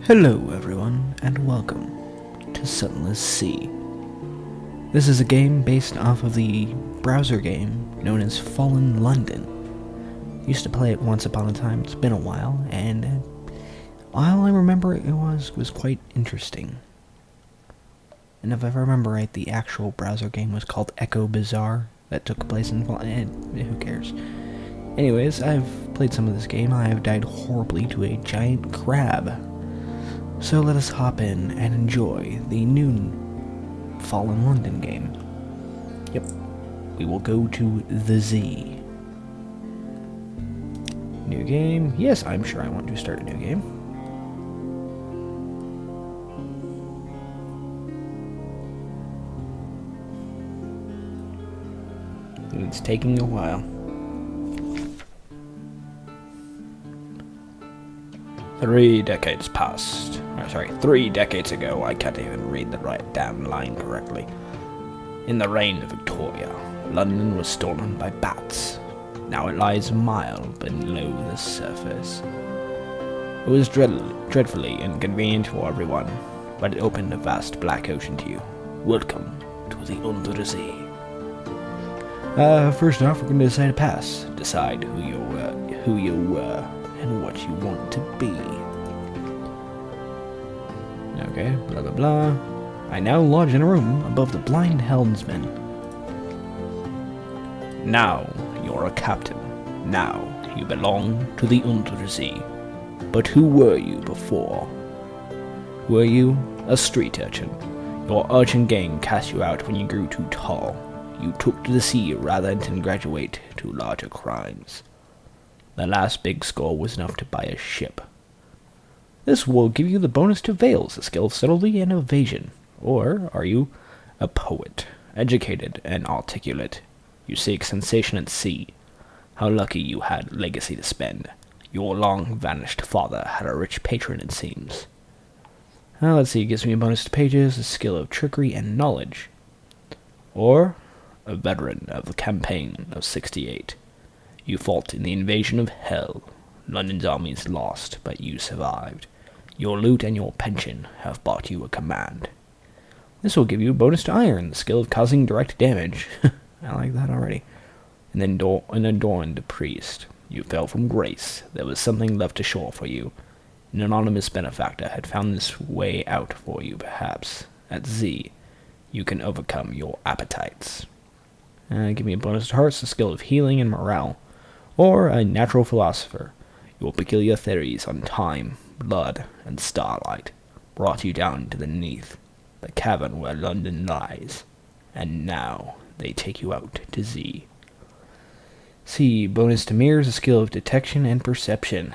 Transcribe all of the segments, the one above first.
Hello everyone, and welcome to Sunless Sea. This is a game based off of the browser game known as Fallen London. Used to play it once upon a time, it's been a while, and while I remember it was quite interesting. And if I remember right, the actual browser game was called Echo Bazaar, that took place in who cares. Anyways, I've played some of this game. I have died horribly to a giant crab. So let us hop in and enjoy the new Fallen London game. Yep, we will go to the Z. New game. Yes, I'm sure I want to start a new game. It's taking a while. Three decades ago, I can't even read the right damn line correctly. In the reign of Victoria, London was stolen by bats. Now it lies a mile below the surface. It was dreadfully inconvenient for everyone, but it opened a vast black ocean to you. Welcome to the Undersea. First off, we're going to decide a pass. Decide who you were, and what you want to be. Okay, blah blah blah. I now lodge in a room above the blind helmsman. Now you're a captain. Now you belong to the Undersea. But who were you before? Were you a street urchin? Your urchin gang cast you out when you grew too tall. You took to the sea rather than graduate to larger crimes. The last big score was enough to buy a ship. This will give you the bonus to veils, a skill of subtlety and evasion. Or are you a poet, educated and articulate? You seek sensation at sea. How lucky you had legacy to spend. Your long-vanished father had a rich patron, it seems. Let's see, it gives me a bonus to pages, a skill of trickery and knowledge. Or a veteran of the campaign of 68. You fought in the invasion of Hell. London's armies lost, but you survived. Your loot and your pension have bought you a command. This will give you a bonus to iron, the skill of causing direct damage. I like that already. And then an adorned priest. You fell from grace. There was something left ashore for you. An anonymous benefactor had found this way out for you, perhaps. At Z, you can overcome your appetites. Give me a bonus to hearts, the skill of healing and morale. Or a natural philosopher. Your peculiar theories on time, blood, and starlight brought you down to beneath the cavern where London lies, and now they take you out to Z. See, bonus to mirrors, a skill of detection and perception.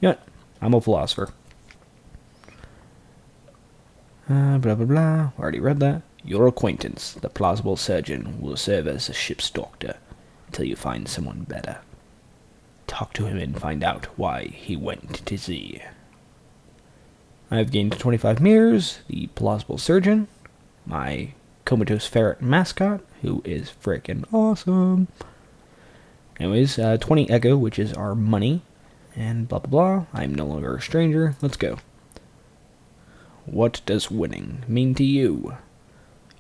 Yeah, I'm a philosopher. Blah blah blah, already read that. Your acquaintance, the plausible surgeon, will serve as a ship's doctor until you find someone better. Talk to him and find out why he went to Z. I've gained 25 mirrors, the plausible surgeon, my comatose ferret mascot, who is frickin' awesome. Anyways, 20 echo, which is our money, and blah blah blah. I'm no longer a stranger. Let's go. What does winning mean to you?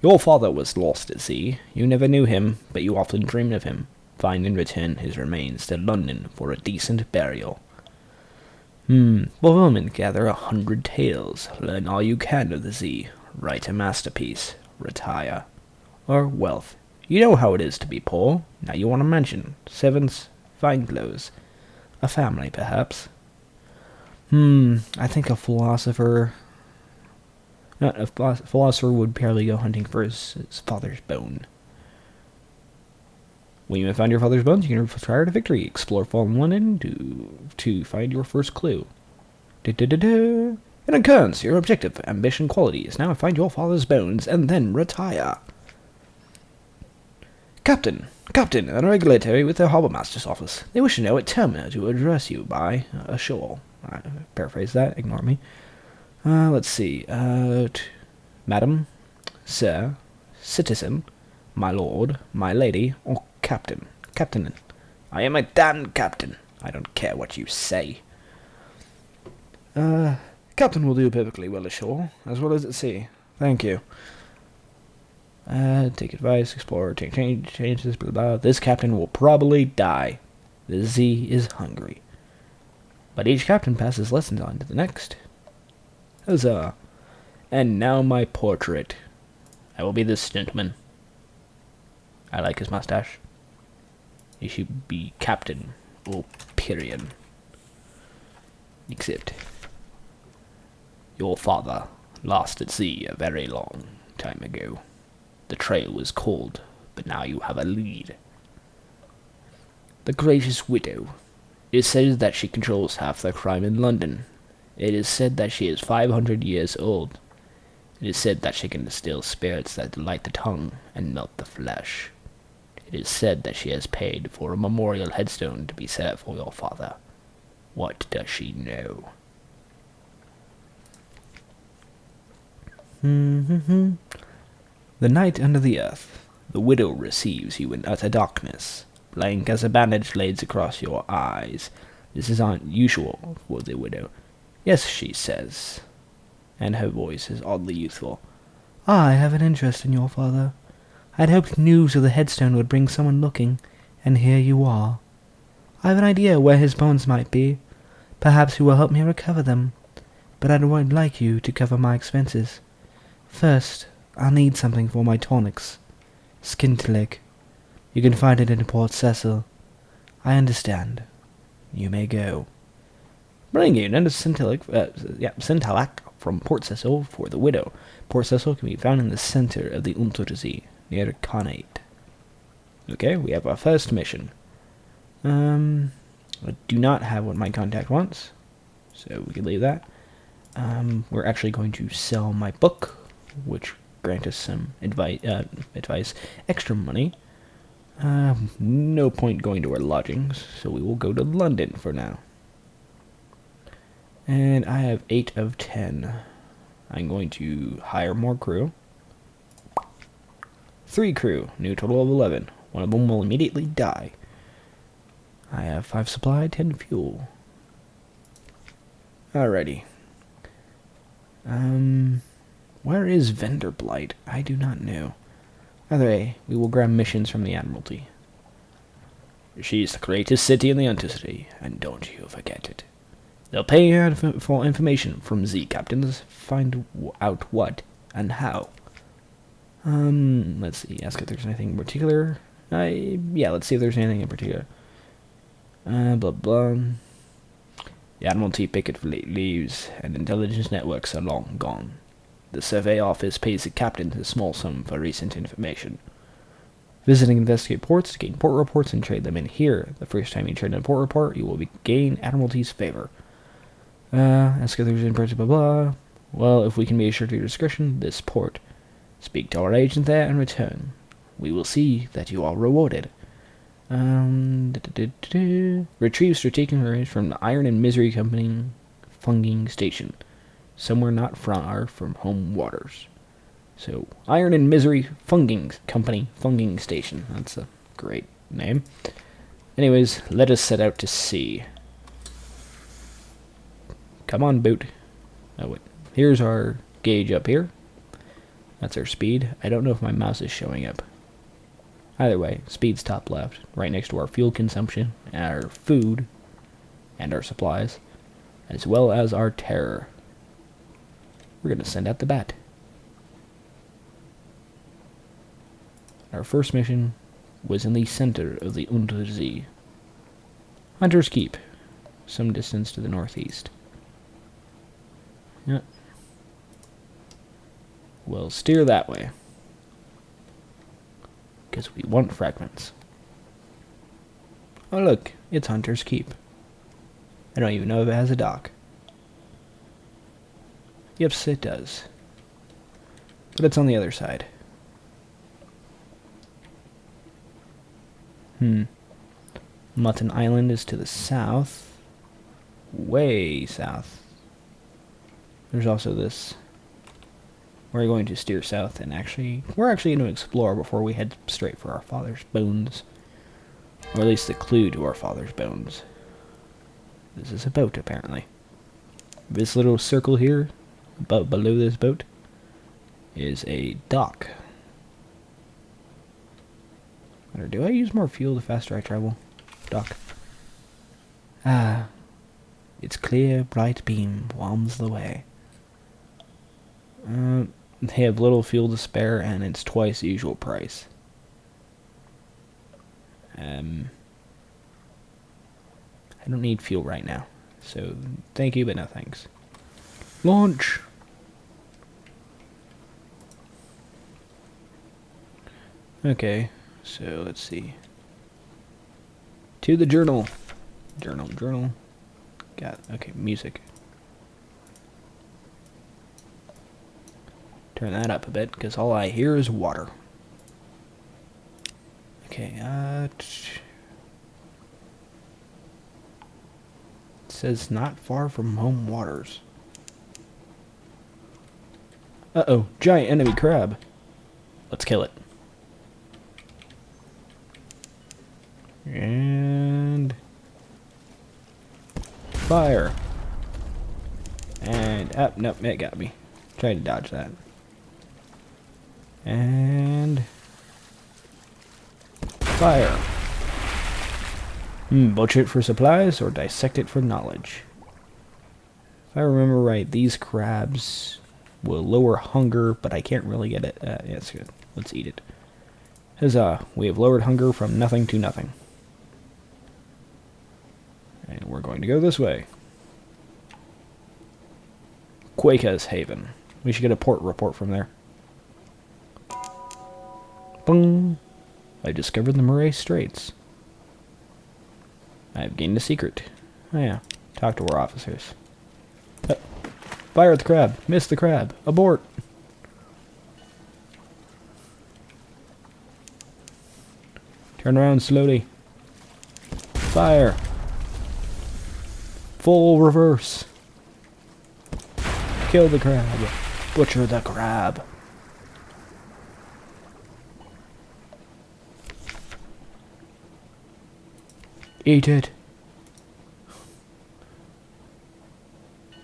Your father was lost at sea. You never knew him, but you often dreamed of him. Find and return his remains to London for a decent burial. Fulfillment, gather 100 tales. Learn all you can of the sea. Write a masterpiece. Retire. Or wealth. You know how it is to be poor. Now you want a mansion. Servants. Fine clothes. A family, perhaps. I think a philosopher... A philosopher would probably go hunting for his father's bone. When you have found your father's bones, you can retire to victory. Explore Fallen London to find your first clue. It occurs your objective, ambition, qualities. Now find your father's bones and then retire. Captain, a regulatory with the harbour master's office. They wish to know what terminal to address you by ashore. I paraphrase that. Ignore me. Let's see. Madam, sir, citizen, my lord, my lady, or captain. Captain. I am a damned captain. I don't care what you say. captain will do perfectly well ashore, as well as at sea. Thank you. Take advice, explore, change this, blah, blah. This captain will probably die. The Z is hungry. But each captain passes lessons on to the next. Huzzah. And now my portrait. I will be this gentleman. I like his mustache. He should be Captain Opirian. Except your father lost at sea a very long time ago. The trail was cold, but now you have a lead. The gracious widow. It is said that she controls half the crime in London. It is said that she is 500 years old. It is said that she can distill spirits that delight the tongue and melt the flesh. It is said that she has paid for a memorial headstone to be set for your father. What does she know? The night under the earth, the widow receives you in utter darkness, blank as a bandage laid across your eyes. This is unusual for the widow. Yes, she says, and her voice is oddly youthful. I have an interest in your father. I'd hoped news of the headstone would bring someone looking, and here you are. I have an idea where his bones might be. Perhaps you will help me recover them, but I would like you to cover my expenses. First, I'll need something for my tonics. Skin tonic. You can find it in Port Cecil. I understand. You may go. Bring in a Centalac from Port Cecil for the widow. Port Cecil can be found in the center of the Untersee, near Connacht. Okay, we have our first mission. I do not have what my contact wants, so we can leave that. We're actually going to sell my book, which grant us some advice, extra money. No point going to our lodgings, so we will go to London for now. And I have 8 of 10. I'm going to hire more crew. 3 crew, new total of 11. One of them will immediately die. I have 5 supply, 10 fuel. Alrighty. Where is Vendor Blight? I do not know. Either way, we will grab missions from the Admiralty. She's the greatest city in the Untersea, and don't you forget it. They'll pay you for information from Z captains. Find out what and how. Let's see. Ask if there's anything in particular. Yeah, let's see if there's anything in particular. Blah blah. The Admiralty picket leaves, and intelligence networks are long gone. The survey office pays the captains a small sum for recent information. Visiting investigate ports to gain port reports and trade them in here. The first time you trade in a port report, you will gain Admiralty's favor. Ask if there's any blah blah. Well, if we can be assured of your discretion, this port. Speak to our agent there and return. We will see that you are rewarded. Retrieve strategic information from the Iron and Misery Company Funging Station. Somewhere not far from home waters. So, Iron and Misery Funging Company Funging Station. That's a great name. Anyways, let us set out to sea. Come on, boat. Oh, wait. Here's our gauge up here. That's our speed. I don't know if my mouse is showing up. Either way, speed's top left, right next to our fuel consumption, our food, and our supplies, as well as our terror. We're going to send out the bat. Our first mission was in the center of the Untersee. Hunter's Keep, some distance to the northeast. Yep. We'll steer that way. Because we want fragments. Oh look, it's Hunter's Keep. I don't even know if it has a dock. Yep, it does. But it's on the other side. Mutton Island is to the south. Way south. There's also this. We're going to steer south and we're actually going to explore before we head straight for our father's bones. Or at least the clue to our father's bones. This is a boat, apparently. This little circle here, below this boat, is a dock. Or do I use more fuel the faster I travel? Dock. Ah, its clear, bright beam warms the way. They have little fuel to spare, and it's twice the usual price. I don't need fuel right now, so thank you, but no thanks. Launch! Okay, so let's see. To the journal. Journal. Okay, music. Turn that up a bit, because all I hear is water. Okay, it says not far from home waters. Uh-oh, giant enemy crab. Let's kill it. And fire. And up, nope, it got me. Tried to dodge that. And fire. Butcher it for supplies or dissect it for knowledge. If I remember right, these crabs will lower hunger, but I can't really get it. Yeah, it's good. Let's eat it. Huzzah! We have lowered hunger from nothing to nothing. And we're going to go this way. Quaker's Haven. We should get a port report from there. Boom! I discovered the Murray Straits. I have gained a secret. Oh yeah, talk to our officers. Fire at the crab. Miss the crab. Abort. Turn around slowly. Fire. Full reverse. Kill the crab. Butcher the crab. Eat it.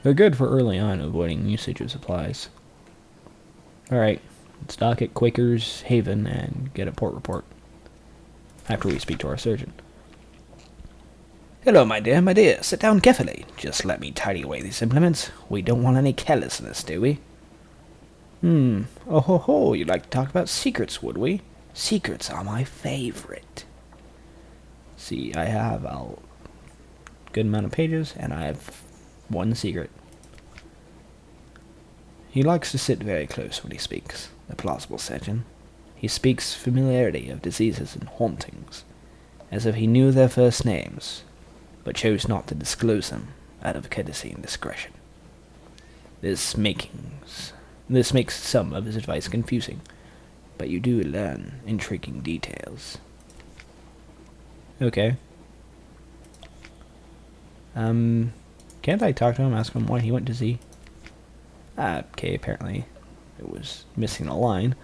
They're good for early on avoiding usage of supplies. Alright, let's dock at Quaker's Haven and get a port report. After we speak to our surgeon. Hello, my dear. Sit down carefully. Just let me tidy away these implements. We don't want any carelessness, do we? Oh ho ho, you'd like to talk about secrets, would we? Secrets are my favorite. See, I have a good amount of pages, and I have one secret. He likes to sit very close when he speaks, the plausible surgeon. He speaks familiarity of diseases and hauntings, as if he knew their first names, but chose not to disclose them out of courtesy and discretion. This makes some of his advice confusing, but you do learn intriguing details. Okay. Can't I talk to him, ask him why he went to Z? Okay, apparently it was missing a line.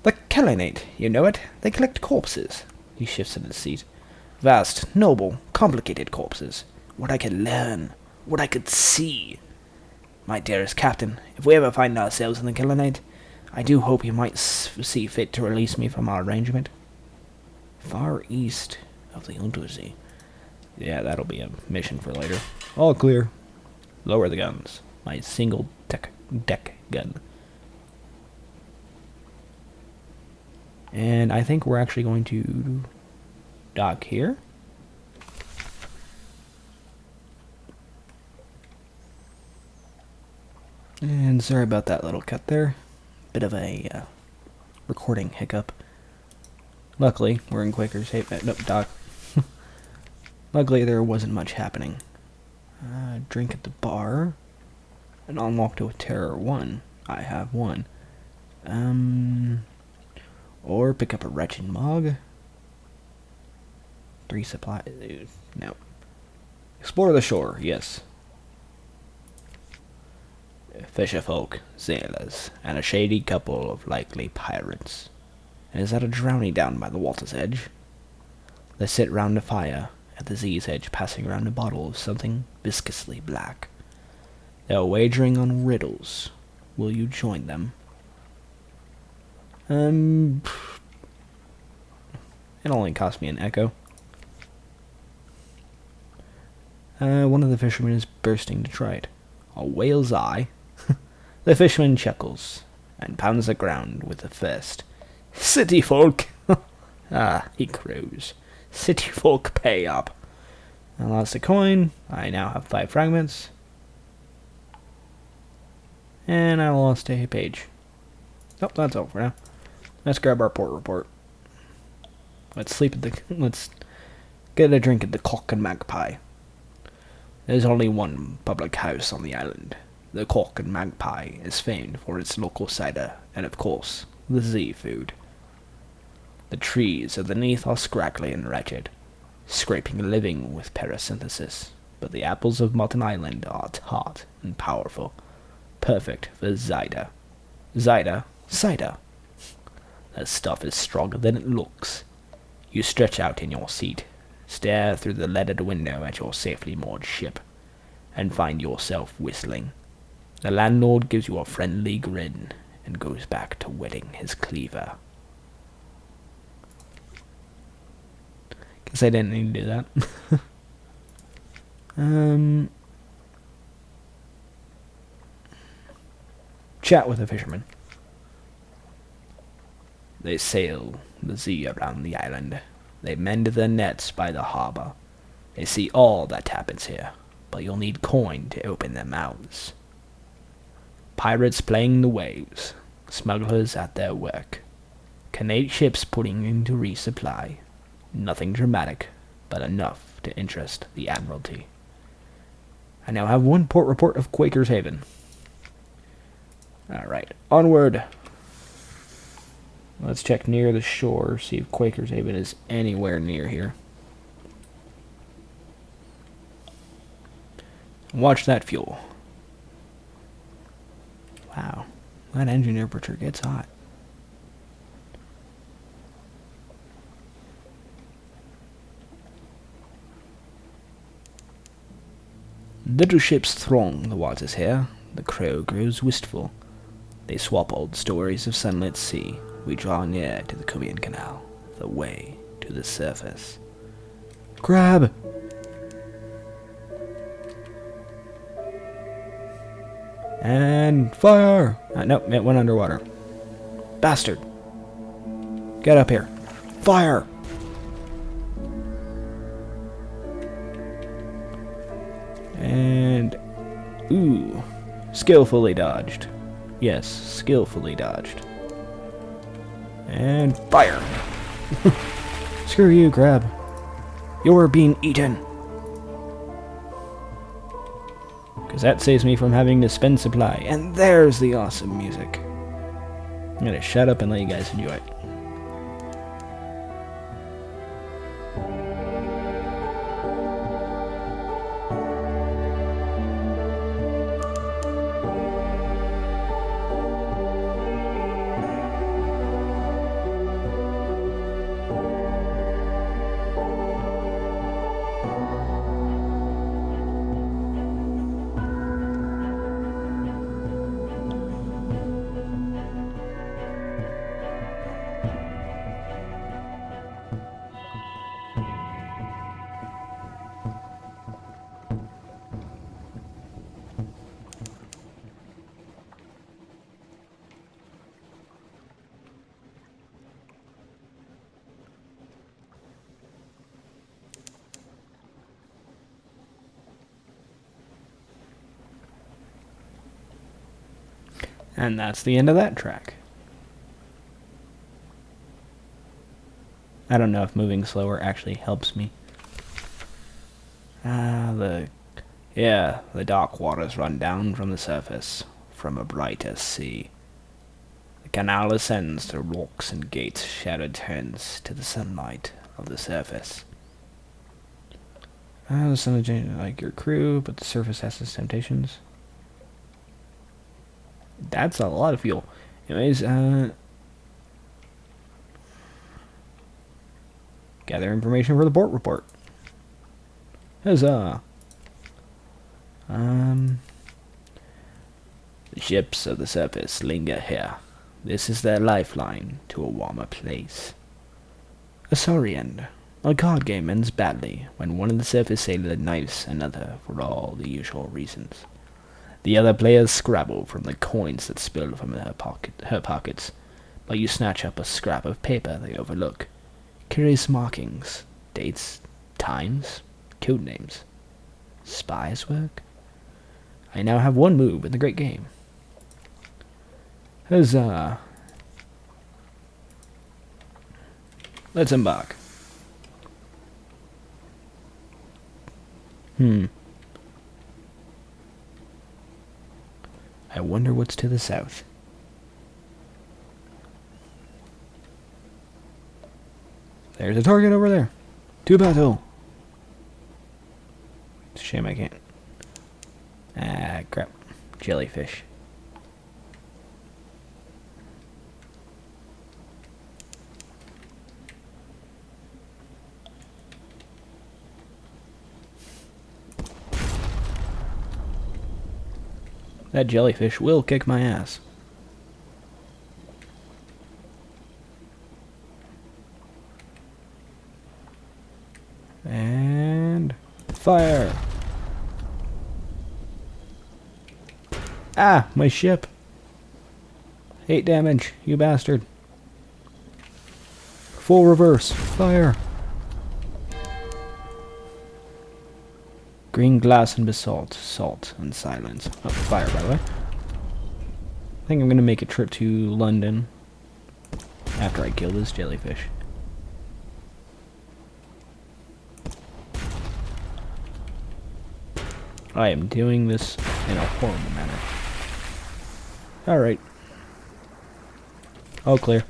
The Kellinate, you know it? They collect corpses. He shifts in his seat. Vast, noble, complicated corpses. What I could learn. What I could see. My dearest Captain, if we ever find ourselves in the Kellinate, I do hope you might see fit to release me from our arrangement. Far east of the Untersee. Yeah, that'll be a mission for later. All clear. Lower the guns. My single deck gun. And I think we're actually going to dock here. And sorry about that little cut there. Bit of a recording hiccup. Luckily, we're in Quaker's Haven. Nope, dock. Luckily, there wasn't much happening. Drink at the bar. And unlock to a Terror 1. I have one. Or pick up a wretched mog. 3 supplies. No. Explore the shore, yes. Fisherfolk, sailors, and a shady couple of likely pirates. And is that a drowning down by the water's edge? They sit round a fire at the Z's edge, passing round a bottle of something viscously black. They are wagering on riddles. Will you join them? It only cost me an echo. One of the fishermen is bursting to try it. A whale's eye? The fisherman chuckles and pounds the ground with a fist. City folk! Ah, he crows. City folk pay up. I lost a coin. I now have 5 fragments. And I lost a page. Oh, that's all for now. Let's grab our port report. Let's get a drink at the Cock and Magpie. There's only one public house on the island. The Cock and Magpie is famed for its local cider and, of course, the seafood. The trees underneath are scraggly and wretched, scraping a living with parasynthosis, but the apples of Mutton Island are tart and powerful, perfect for cider. Cider. That stuff is stronger than it looks. You stretch out in your seat, stare through the leaded window at your safely moored ship, and find yourself whistling. The landlord gives you a friendly grin and goes back to wetting his cleaver. Guess I didn't need to do that. Chat with a fisherman. They sail the sea around the island. They mend their nets by the harbor. They see all that happens here, but you'll need coin to open their mouths. Pirates playing the waves, smugglers at their work, Canadian ships putting in to resupply. Nothing dramatic, but enough to interest the Admiralty. I now have 1 port report of Quaker's Haven. Alright, onward. Let's check near the shore, see if Quaker's Haven is anywhere near here. Watch that fuel. Wow, that engine temperature gets hot. Little ships throng the waters here. The crow grows wistful. They swap old stories of sunlit sea. We draw near to the Opirian Canal, the way to the surface. Grab! And fire! Nope, it went underwater. Bastard! Get up here. Fire! And... ooh. Skillfully dodged. Yes, skillfully dodged. And fire! Screw you, Crab. You're being eaten. Because that saves me from having to spend supply. And there's the awesome music. I'm gonna shut up and let you guys enjoy it. And that's the end of that track. I don't know if moving slower actually helps me. The dark waters run down from the surface, from a brighter sea. The canal ascends through rocks and gates, shadow turns to the sunlight of the surface. The sun is like your crew, but the surface has its temptations. That's a lot of fuel. Anyways, gather information for the port report. The ships of the surface linger here. This is their lifeline to a warmer place. A sorry end. A card game ends badly when one of the surface sailors knifes another for all the usual reasons. The other players scrabble from the coins that spill from her pockets, but you snatch up a scrap of paper they overlook. Curious markings, dates, times, code names. Spies work? I now have one move in the great game. Huzzah! Let's embark. I wonder what's to the south. There's a target over there. To battle. It's a shame I can't. Ah, crap. Jellyfish. That jellyfish will kick my ass. And fire. Ah, my ship. 8 damage, you bastard. Full reverse. Fire. Green glass and basalt, salt and silence. Oh, fire, by the way. I think I'm going to make a trip to London after I kill this jellyfish. I am doing this in a horrible manner. Alright. All clear.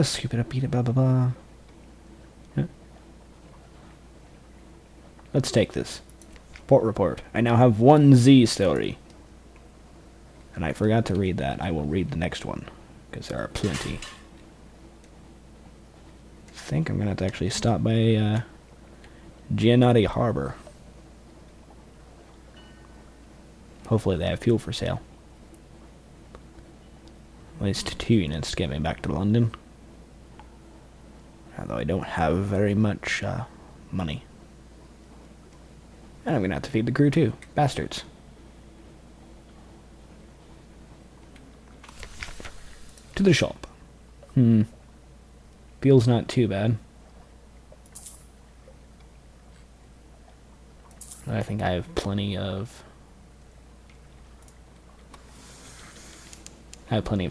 Scoop it up, eat it, blah blah blah. Yeah. Let's take this. Port report. I now have 1 Z story. And I forgot to read that. I will read the next one, because there are plenty. I think I'm going to have to actually stop by Giannotti Harbor. Hopefully they have fuel for sale. At least 2 units to get me back to London. Although I don't have very much money. And I'm going to have to feed the crew too. Bastards. To the shop. Feels not too bad. I think I have plenty of...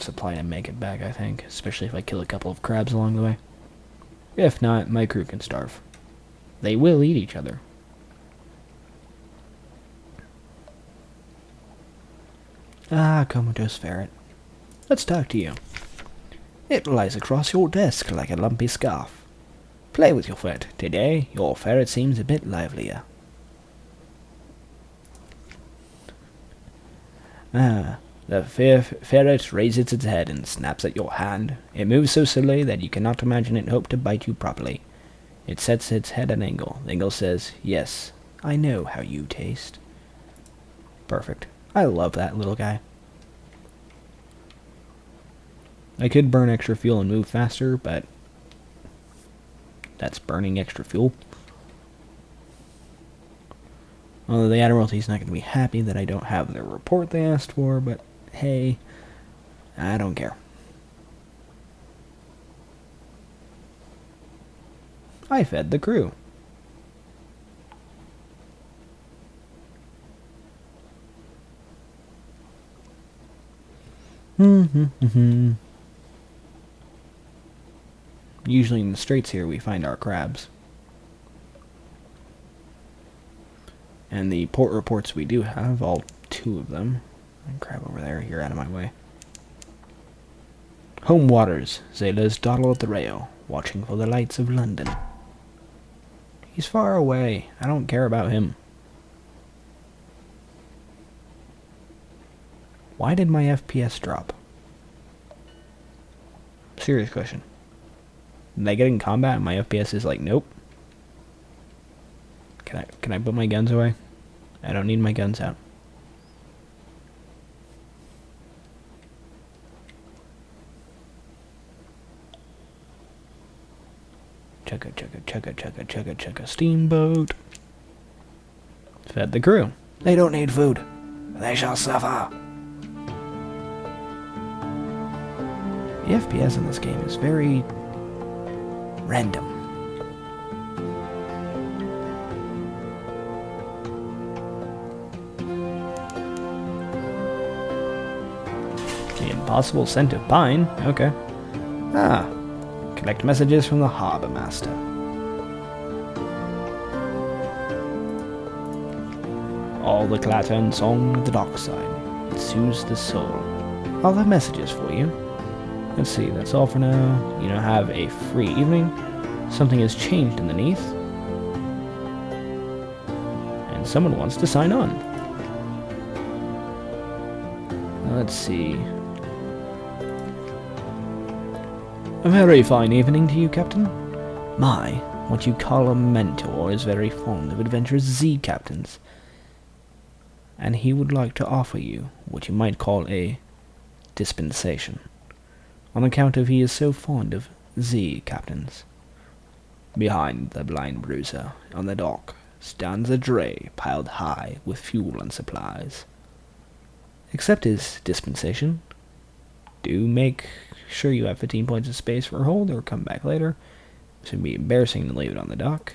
supply to make it back, I think. Especially if I kill a couple of crabs along the way. If not, my crew can starve. They will eat each other. Ah, comatose ferret. Let's talk to you. It lies across your desk like a lumpy scarf. Play with your ferret. Today, your ferret seems a bit livelier. Ah, the ferret raises its head and snaps at your hand. It moves so slowly that you cannot imagine it hope to bite you properly. It sets its head at an angle. The angle says, "Yes, I know how you taste." Perfect. I love that little guy. I could burn extra fuel and move faster, but that's burning extra fuel. Although the Admiralty's not going to be happy that I don't have the report they asked for, but hey, I don't care. I fed the crew. Usually in the straits here we find our crabs. And the port reports we do have, all 2 of them. Crab over there, you're out of my way. Home waters, sailors dawdle at the rail, watching for the lights of London. He's far away, I don't care about him. Why did my FPS drop? Serious question. Did I get in combat and my FPS is like, nope. Can I put my guns away? I don't need my guns out. chugga, chugga, chugga, chugga, chugga, chugga, steamboat. Fed the crew. They don't need food. They shall suffer. The FPS in this game is very random. The impossible scent of pine. Okay. Ah. Collect messages from the Harbour Master. All the clatter and song of the dockside. It soothes the soul. I'll have messages for you. Let's see, that's all for now. You now have a free evening. Something has changed underneath. And someone wants to sign on. Let's see. A very fine evening to you, Captain. My, what you call a mentor is very fond of adventurous Z-captains. And he would like to offer you what you might call a dispensation, on account of he is so fond of Z-captains. Behind the blind bruiser, on the dock, stands a dray piled high with fuel and supplies. Accept his dispensation. Do make sure you have 15 points of space for a hold, or come back later. It would be embarrassing to leave it on the dock.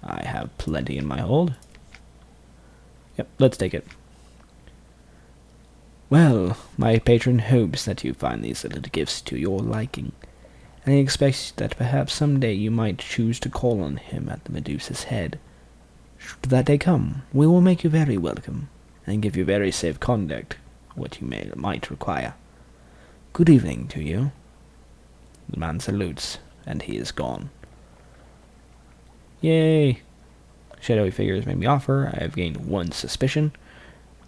I have plenty in my hold. Yep, let's take it. Well, my patron hopes that you find these little gifts to your liking, and he expects that perhaps someday you might choose to call on him at the Medusa's head. Should that day come, we will make you very welcome, and give you very safe conduct, what you might require. Good evening to you. The man salutes, and he is gone. Yay! Shadowy figures made me offer. I have gained 1 suspicion.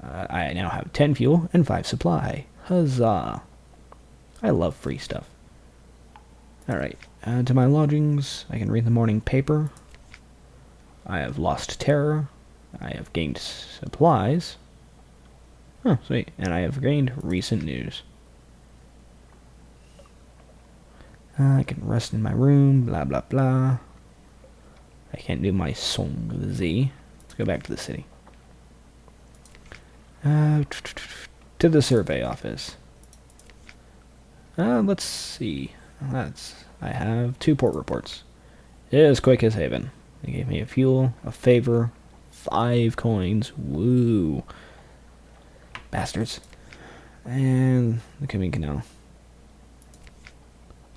I now have 10 fuel and 5 supply. Huzzah! I love free stuff. Alright, to my lodgings. I can read the morning paper. I have lost terror. I have gained supplies. Oh, sweet. And I have gained recent news. I can rest in my room, blah blah blah. I can't do my Song of the Z. Let's go back to the city. To the survey office. Let's see. I have 2 port reports. It is quick as haven. They gave me a fuel, a favor, 5 coins. Woo. Bastards. And the Cumming Canal.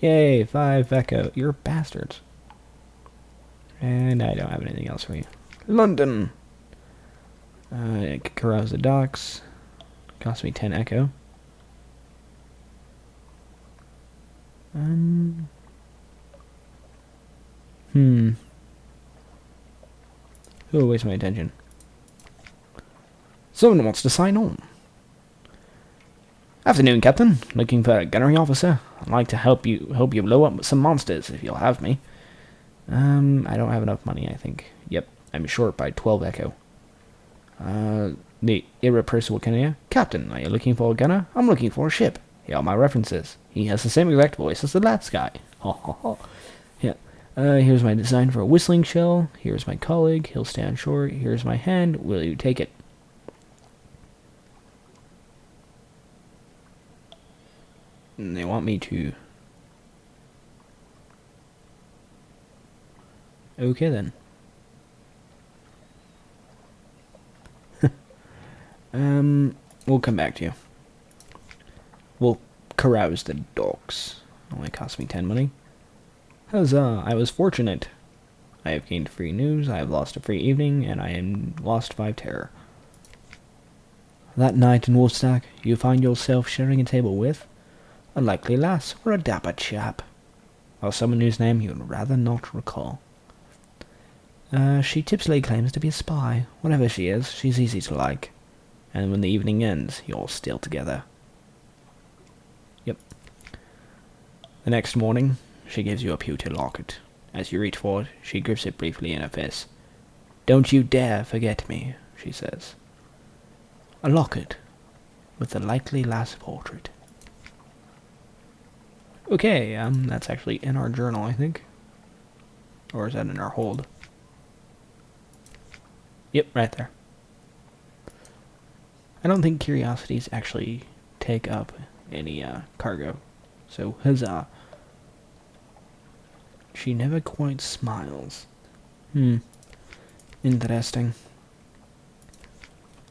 Yay, 5 echo. You're bastards. And I don't have anything else for you. London! I could carouse the docks. Cost me 10 echo. Who will waste my attention? Someone wants to sign on. Afternoon, Captain. Looking for a gunnery officer. I'd like to help you blow up some monsters, if you'll have me. I don't have enough money, I think. Yep, I'm short by 12 echo. The irrepressible Kenya. Captain, are you looking for a gunner? I'm looking for a ship. Here are my references. He has the same exact voice as the last guy. Ho ho ho. Yeah. Here's my design for a whistling shell. Here's my colleague. He'll stand short. Here's my hand. Will you take it? And they want me to... Okay then. We'll come back to you. We'll carouse the docks. Only cost me 10 money. Huzzah, I was fortunate. I have gained free news, I have lost a free evening, and I am lost 5 terror. That night in Woolstack, you find yourself sharing a table with a likely lass or a dapper chap, or someone whose name you would rather not recall. She tipsily claims to be a spy. Whatever she is, she's easy to like. And when the evening ends, you're still together. Yep. The next morning, she gives you a pewter locket. As you reach for it, she grips it briefly in her fist. Don't you dare forget me, she says. A locket with the likely lass portrait. Okay, that's actually in our journal, I think. Or is that in our hold? Yep, right there. I don't think curiosities actually take up any cargo. So, huzzah. She never quite smiles. Interesting.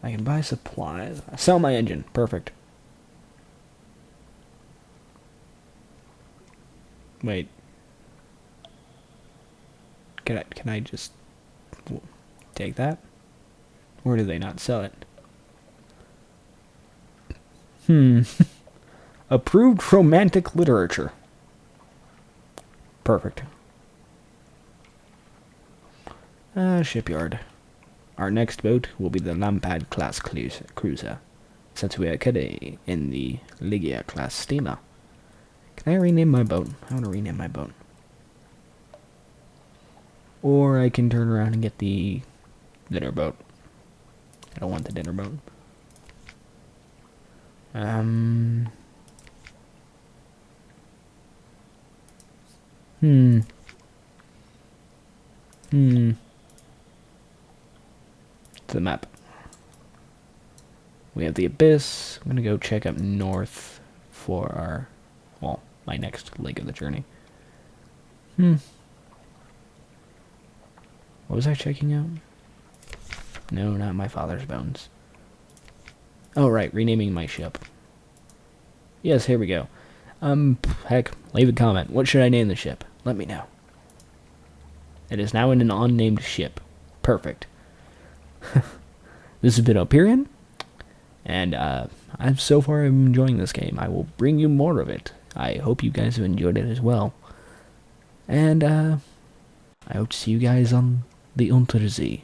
I can buy supplies. Sell my engine. Perfect. Wait. Can I just take that? Or do they not sell it? Approved romantic literature. Perfect. Shipyard. Our next boat will be the Lampad class cruiser, since we are currently in the Ligia class steamer. Can I rename my boat? I want to rename my boat. Or I can turn around and get the dinner boat. I don't want the dinner boat. The map. We have the Abyss. I'm gonna go check up north for our, well, my next leg of the journey. What was I checking out? No, not my father's bones. Oh, right, renaming my ship. Yes, here we go. Heck, leave a comment. What should I name the ship? Let me know. It is now in an unnamed ship. Perfect. This has been Opirian, and so far I'm enjoying this game. I will bring you more of it. I hope you guys have enjoyed it as well. And I hope to see you guys on the Untersee.